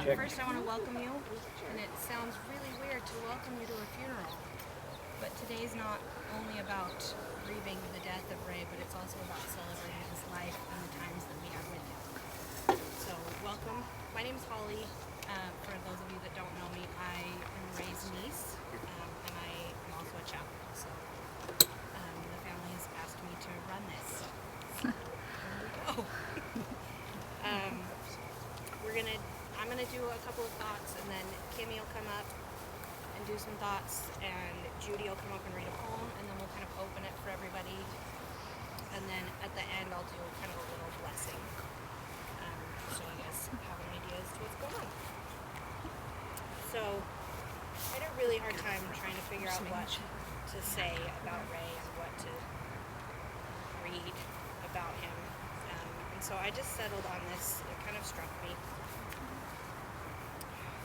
First, I want to welcome you, and it sounds really weird to welcome you to a funeral, but today's not only about grieving the death of Ray, but it's also about celebrating his life and the times that we have with him. So, welcome. My name's Holly. For those of you that don't know me, I am Ray's niece, and I am also a chaplain. So, the family has asked me to run this. So, here we go. I'm gonna do a couple of thoughts, and then Kimmy will come up and do some thoughts, and Judy will come up and read a poem, and then we'll kind of open it for everybody. And then at the end, I'll do kind of a little blessing, so you guys have an idea as to what's going on. So I had a really hard time trying to figure out what to say about Ray and what to read about him, and so I just settled on this. It kind of struck me.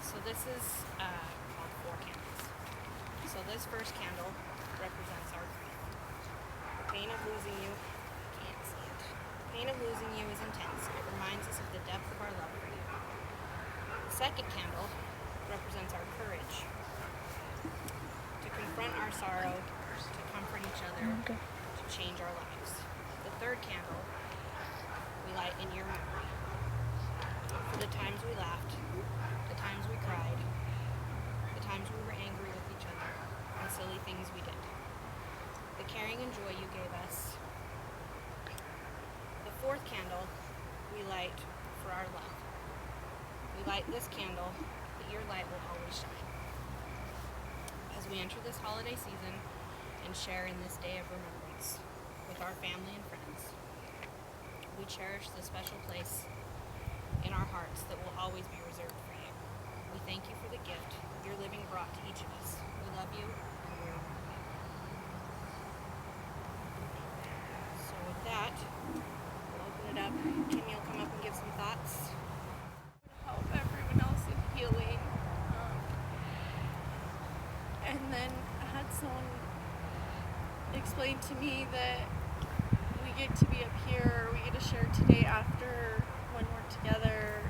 So this is called 4 Candles. So this first candle represents our grief. The pain of losing you, can't see it. The pain of losing you is intense. It reminds us of the depth of our love for you. The second candle represents our courage to confront our sorrow, to comfort each other, to change our lives. The third candle we light in your memory. For the times we laughed, the times we cried, the times we were angry with each other, and silly things we did. The caring and joy you gave us. The fourth candle we light for our love. We light this candle that your light will always shine. As we enter this holiday season and share in this day of remembrance with our family and friends, we cherish the special place in our hearts that will always be reserved for you. We thank you for the gift your living brought to each of us. We love you, and we remember you. So with that, we'll open it up. Kimmy will come up and give some thoughts. Help everyone else in healing. And then I had someone explain to me that we get to be up here, we get to share today after when we're together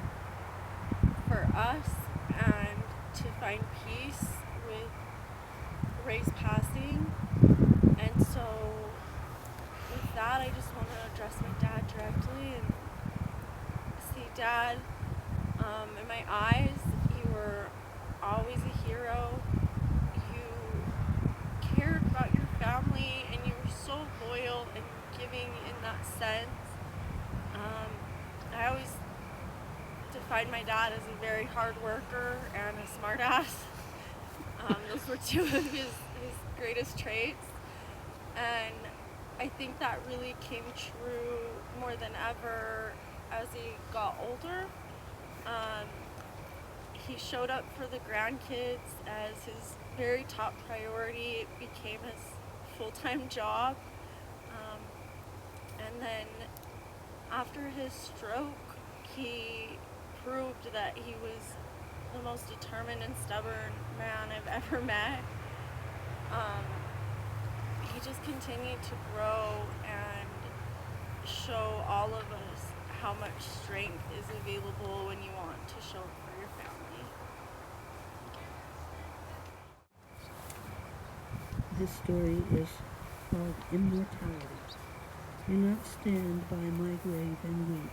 for us and to find peace with Ray's passing. And so with that, I just want to address my dad directly and say, Dad, in my eyes, you were always a hero. You cared about your family and you were so loyal and giving in that sense. I always defined my dad as a very hard worker and a smart ass. Those were two of his greatest traits. And I think that really came true more than ever as he got older. He showed up for the grandkids as his very top priority. It became his full-time job. And then after his stroke, he proved that he was the most determined and stubborn man I've ever met. He just continued to grow and show all of us how much strength is available when you want to show it for your family. This story is called Immortality. Do not stand by my grave and weep.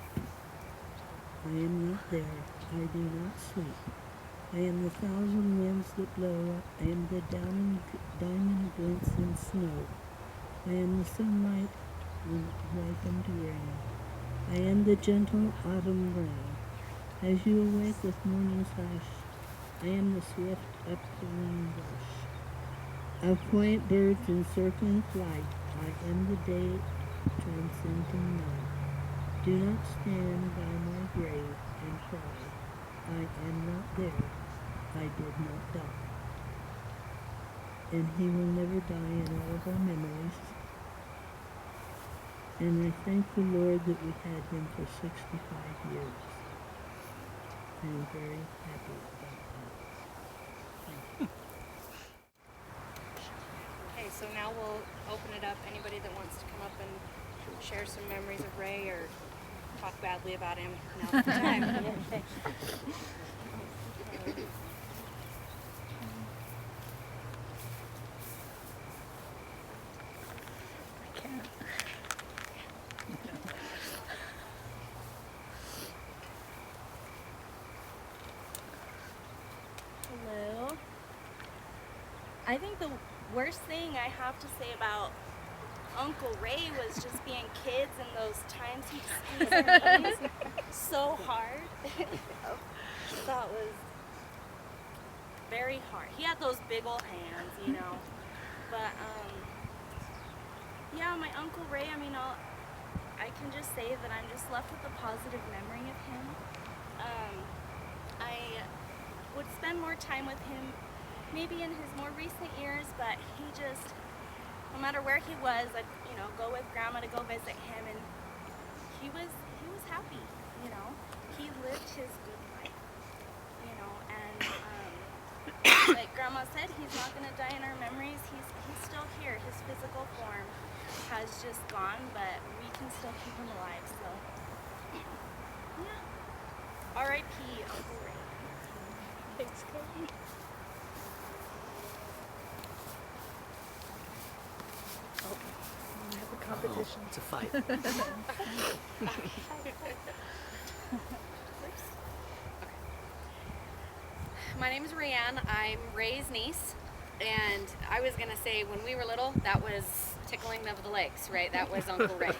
I am not there. I do not sleep. I am the thousand winds that blow. I am the diamond glints in snow. I am the sunlight when ripened grain. I am the gentle autumn rain. As you awake with morning's hush, I am the swift upflowing rush of quiet birds in circling flight. I am the day transcending night. Do not stand by my grave and cry. I am not there. I did not die. And he will never die in all of our memories. And I thank the Lord that we had him for 65 years. I am very happy about that. Okay, so now we'll open it up. Anybody that wants to come up and share some memories of Ray or talk badly about him, now's the time. Hello. I think the worst thing I have to say about Uncle Ray was just being kids and those times he squeezed our knees so hard. That was very hard. He had those big old hands, you know. But yeah, my Uncle Ray, I mean, I can just say that I'm just left with a positive memory of him. I would spend more time with him maybe in his more recent years, but he just, no matter where he was, I'd, you know, go with Grandma to go visit him, and he was happy, you know. He lived his good life, you know, and like Grandma said, he's not going to die in our memories. He's still here. His physical form has just gone, but we can still keep him alive, so yeah. R.I.P. Uncle Ray. Thanks, Cody. We have a competition. It's a fight. My name is Rayanne. I'm Ray's niece, and I was gonna say when we were little, that was tickling of the legs, right? That was Uncle Ray.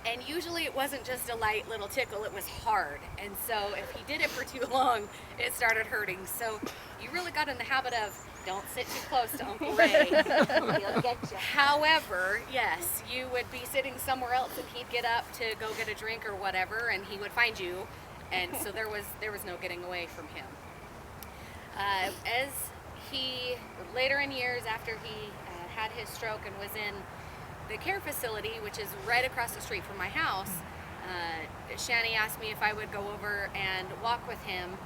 And usually it wasn't just a light little tickle, it was hard. And so if he did it for too long, it started hurting. So you really got in the habit of don't sit too close to Uncle Ray. He'll get you. However, yes, you would be sitting somewhere else and he'd get up to go get a drink or whatever, and he would find you. And so there was no getting away from him. As he, later in years after he had his stroke and was in the care facility, which is right across the street from my house, Shani asked me if I would go over and walk with him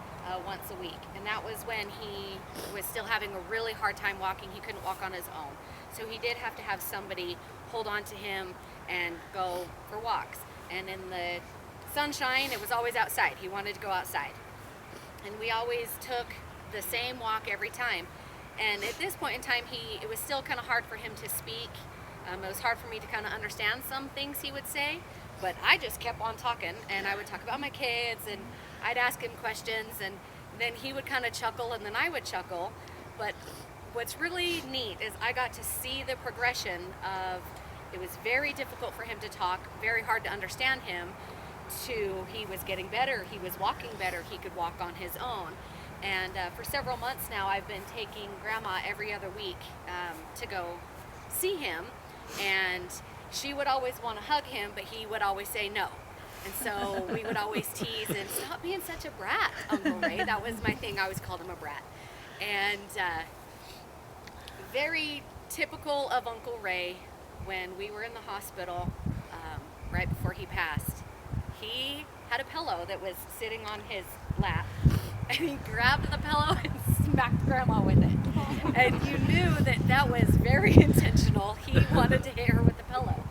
once a week. And that was when he was still having a really hard time walking. He couldn't walk on his own. So he did have to have somebody hold on to him and go for walks. And in the sunshine, it was always outside. He wanted to go outside. And we always took the same walk every time. And at this point in time, it was still kind of hard for him to speak. It was hard for me to kind of understand some things he would say, but I just kept on talking, and I would talk about my kids, and I'd ask him questions, and then he would kind of chuckle, and then I would chuckle. But what's really neat is I got to see the progression of, it was very difficult for him to talk, very hard to understand him, to he was getting better, he was walking better, he could walk on his own. And for several months now, I've been taking Grandma every other week to go see him, and she would always want to hug him, but he would always say no. And so we would always tease and stop being such a brat, Uncle Ray. That was my thing. I always called him a brat. And very typical of Uncle Ray, when we were in the hospital right before he passed, he had a pillow that was sitting on his lap, and he grabbed the pillow and smacked Grandma with it. And you knew that that was very intentional. He wanted to hit her with the pillow.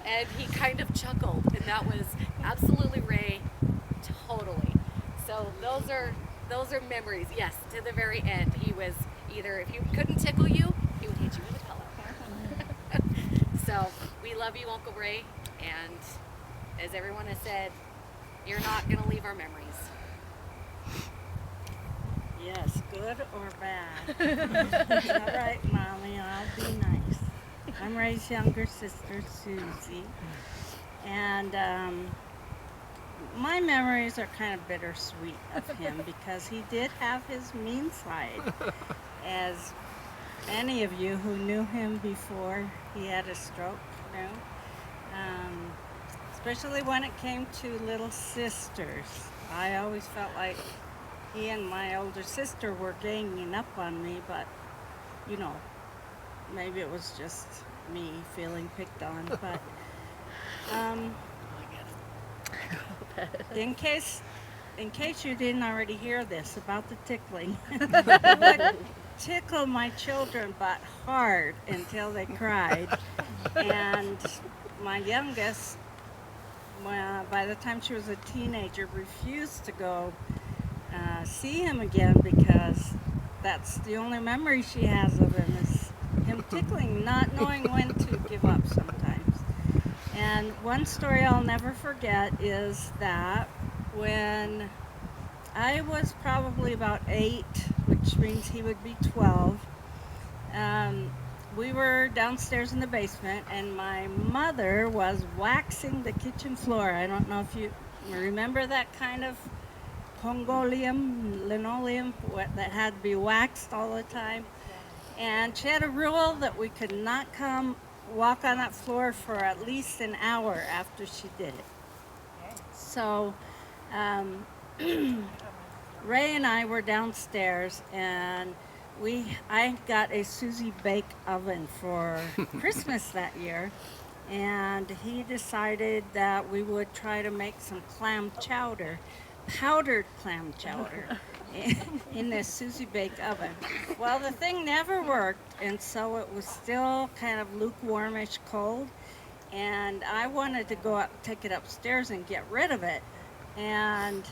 And he kind of chuckled, and that was absolutely Ray, totally. So those are memories, yes, to the very end. He was either, if he couldn't tickle you, he would hit you with a pillow. So we love you, Uncle Ray, and as everyone has said, you're not going to leave our memories. Yes, good or bad. All right, Mommy, I'll be nice. I'm Ray's younger sister, Susie. And my memories are kind of bittersweet of him because he did have his mean side. As any of you who knew him before he had a stroke knew. Especially when it came to little sisters. I always felt like he and my older sister were ganging up on me, but, you know, maybe it was just me feeling picked on. But in case you didn't already hear this about the tickling, he would tickle my children but hard until they cried. And my youngest, by the time she was a teenager, refused to go see him again because that's the only memory she has of him is him tickling, not knowing when to give up sometimes. And one story I'll never forget is that when I was probably about 8, which means he would be 12, we were downstairs in the basement, and my mother was waxing the kitchen floor. I don't know if you remember that kind of linoleum that had to be waxed all the time. And she had a rule that we could not come walk on that floor for at least an hour after she did it. So Ray and I were downstairs, and I got a Susie Bake oven for Christmas that year, and he decided that we would try to make some clam chowder, powdered clam chowder, in this Susie Bake oven. Well, the thing never worked, and so it was still kind of lukewarmish cold, and I wanted to go up, take it upstairs and get rid of it. And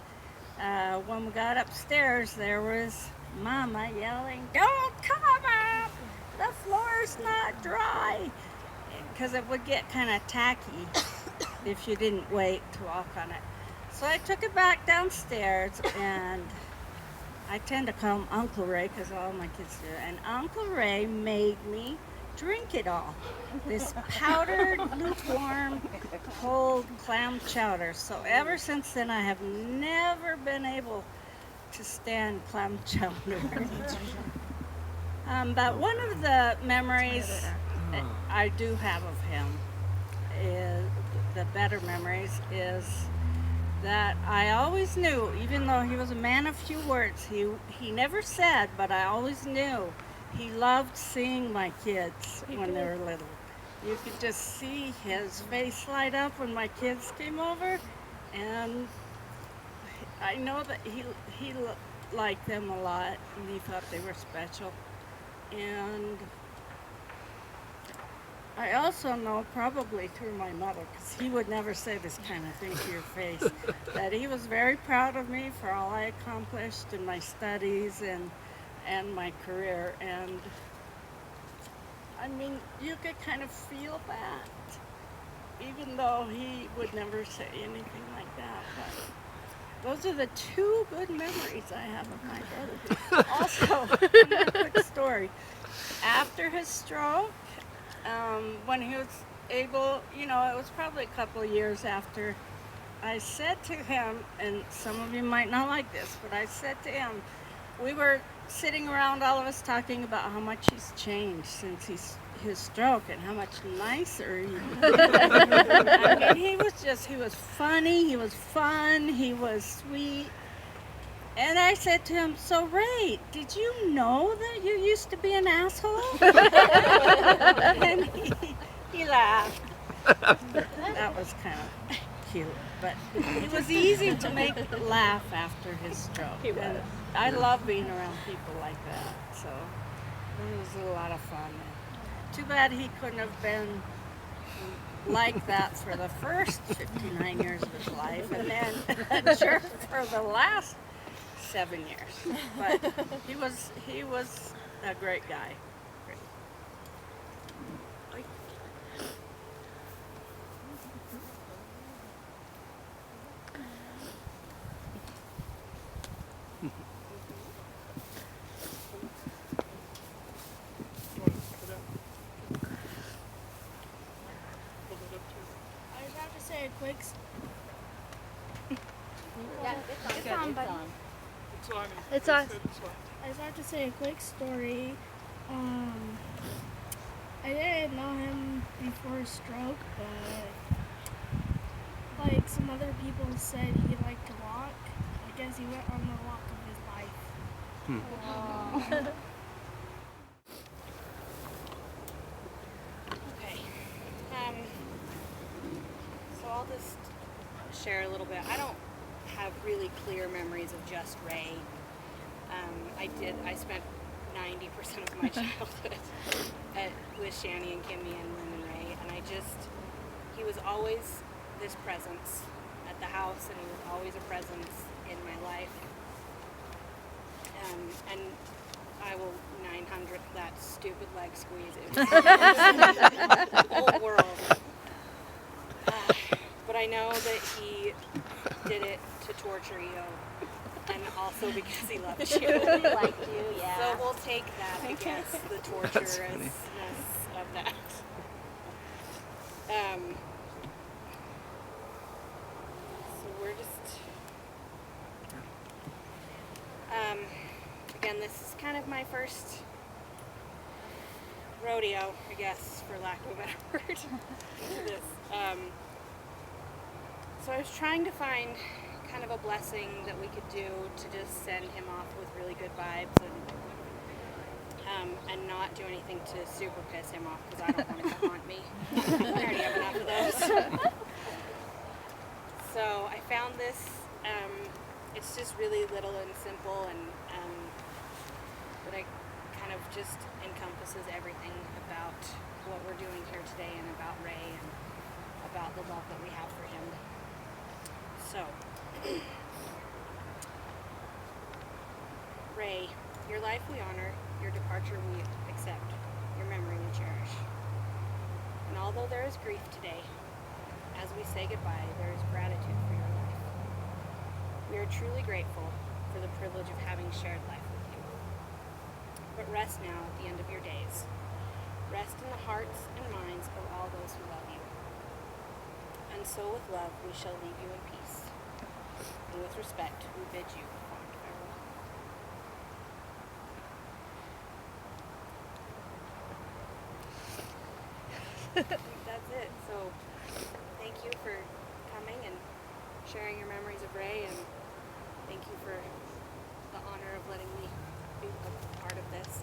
when we got upstairs, there was Mama yelling, "Don't come up! The floor's not dry!" Because it would get kind of tacky if you didn't wait to walk on it. So I took it back downstairs, and I tend to call him Uncle Ray because all my kids do. And Uncle Ray made me drink it all. This powdered, lukewarm, cold clam chowder. So ever since then, I have never been able to stand clam chowder. But one of the memories that I do have of him, is the better memories, is that I always knew, even though he was a man of few words, he never said, but I always knew he loved seeing my kids when they were little. You could just see his face light up when my kids came over, and I know that he liked them a lot, and he thought they were special. And I also know, probably through my mother, because he would never say this kind of thing to your face, that he was very proud of me for all I accomplished in my studies and my career. And I mean, you could kind of feel that, even though he would never say anything like that. But those are the two good memories I have of my brother. Also, another quick story. After his stroke, when he was able, it was probably a couple of years after, I said to him, and some of you might not like this, but I said to him, we were sitting around, all of us, talking about how much he's changed since his stroke and how much nicer he I mean, he was funny, he was fun, he was sweet. And I said to him, "So Ray, did you know that you used to be an asshole?" And he laughed. That was kind of cute, but it was easy to make laugh after his stroke. He was. And I love being around people like that, so it was a lot of fun. Too bad he couldn't have been like that for the first 59 years of his life, and then a jerk for the last 7 years. But he was a great guy. I just have to say a quick. It's on, buddy. It's on. I just have to say a quick story. I didn't know him before his stroke, but like some other people said he liked to walk. I guess he went on the walk of his life. Okay. So I'll just share a little bit. I don't have really clear memories of just Ray. I spent 90% of my childhood with Shani and Kimmy and Lynn and Ray, and he was always this presence at the house, and he was always a presence in my life. And I will 900 that stupid leg squeeze. It was the whole world. But I know that he did it to torture you, and also because he loved you. Liked you, yeah. So we'll take that against the torturousness of that. So we're just, again, this is kind of my first rodeo, I guess, for lack of a better word, for this. So I was trying to find kind of a blessing that we could do to just send him off with really good vibes and not do anything to super piss him off, because I don't want it to haunt me. I already have enough of those. So I found this. It's just really little and simple, and but I kind of just encompasses everything about what we're doing here today, and about Ray, and about the love that we have for him. So, Ray, your life we honor, your departure we accept, your memory we cherish. And although there is grief today, as we say goodbye, there is gratitude for your life. We are truly grateful for the privilege of having shared life with you. But rest now at the end of your days. Rest in the hearts and minds of all those who love you. And so with love we shall leave you in peace. And with respect we bid you fond farewell. I think that's it. So thank you for coming and sharing your memories of Ray, and thank you for the honor of letting me be a part of this.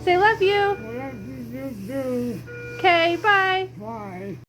Say love you. Whatever you do. Okay, bye.